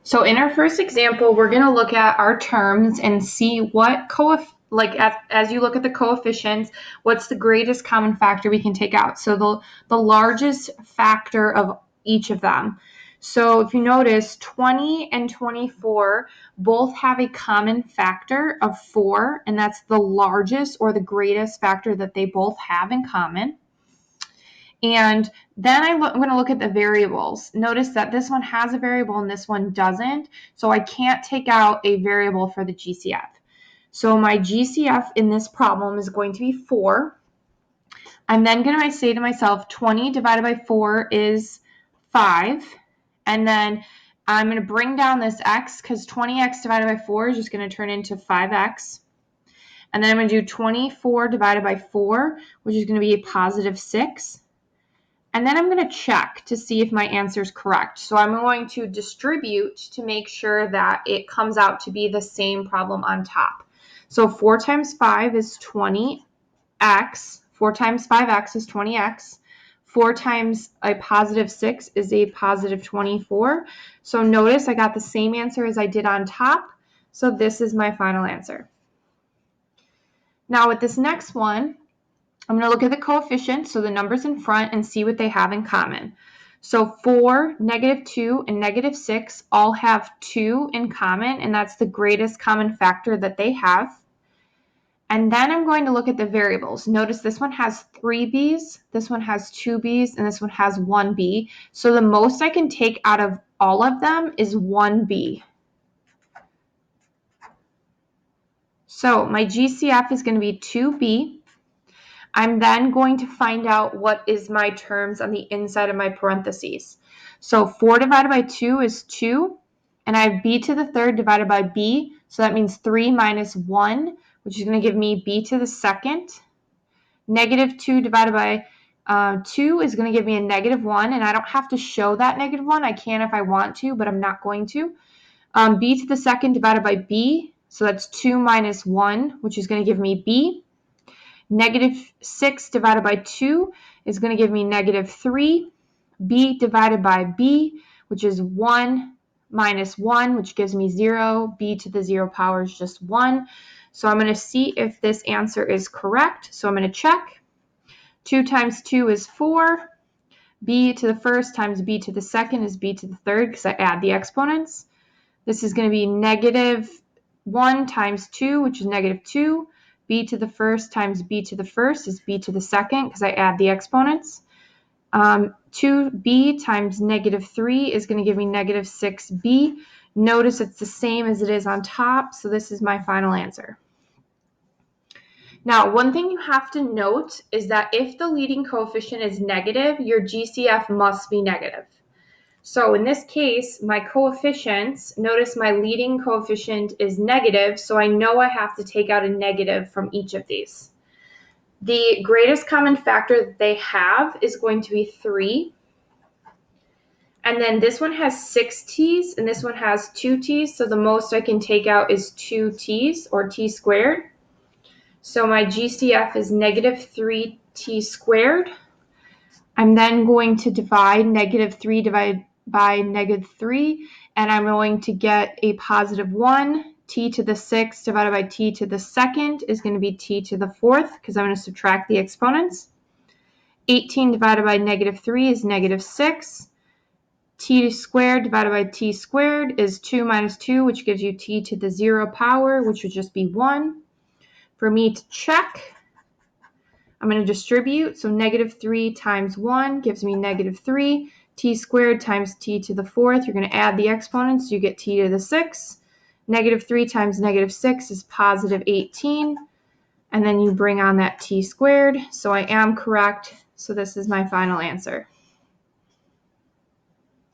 So in our first example, we're going to look at our terms and see what as you look at the coefficients, what's the greatest common factor we can take out. So the largest factor of each of them. So if you notice, 20 and 24 both have a common factor of 4, and that's the largest or the greatest factor that they both have in common. And then I'm going to look at the variables. Notice that this one has a variable and this one doesn't. So I can't take out a variable for the GCF. So my GCF in this problem is going to be 4. I'm then going to say to myself, 20 divided by 4 is 5. And then I'm going to bring down this x because 20x divided by 4 is just going to turn into 5x. And then I'm going to do 24 divided by 4, which is going to be a positive 6. And then I'm going to check to see if my answer is correct. So I'm going to distribute to make sure that it comes out to be the same problem on top. So 4 times 5 is 20x. 4 times 5x is 20x. 4 times a positive 6 is a positive 24. So notice I got the same answer as I did on top. So this is my final answer. Now with this next one, I'm going to look at the coefficients, so the numbers in front, and see what they have in common. So 4, -2, and -6 all have 2 in common, and that's the greatest common factor that they have. And then I'm going to look at the variables. Notice this one has 3 b's, this one has 2 b's, and this one has 1 b. So the most I can take out of all of them is 1 b. So my GCF is going to be 2b. I'm then going to find out what is my terms on the inside of my parentheses. So 4 divided by 2 is 2, and I have b to the third divided by b, so that means 3 minus 1, which is going to give me b to the second. -2 divided by 2 is going to give me a -1, and I don't have to show that -1. I can if I want to, but I'm not going to. B to the second divided by b, so that's 2 minus 1, which is going to give me b. -6 divided by 2 is going to give me -3. B divided by b, which is 1 minus 1, which gives me 0. B to the 0 power is just 1. So I'm going to see if this answer is correct. So I'm going to check. 2 times 2 is 4. B to the first times b to the second is b to the third because I add the exponents. This is going to be -1 times 2, which is -2. B to the first times b to the first is b to the second because I add the exponents. 2b times -3 is going to give me -6b. Notice it's the same as it is on top, so this is my final answer. Now, one thing you have to note is that if the leading coefficient is negative, your GCF must be negative. So in this case, my coefficients, notice my leading coefficient is negative, so I know I have to take out a negative from each of these. The greatest common factor that they have is going to be 3. And then this one has 6 t's, and this one has 2 t's, so the most I can take out is 2 t's, or t squared. So my GCF is -3t squared. I'm then going to divide -3 divided by -3, and I'm going to get a positive 1. T to the 6 divided by t to the second is going to be t to the fourth because I'm going to subtract the exponents. 18 divided by -3 is -6. T squared divided by t squared is 2 minus 2, which gives you t to the 0 power, which would just be 1. For me to check, I'm going to distribute, so -3 times 1 gives me -3. T squared times t to the fourth, you're going to add the exponents, you get t to the 6. -3 times -6 is positive 18. And then you bring on that t squared, so I am correct. So this is my final answer.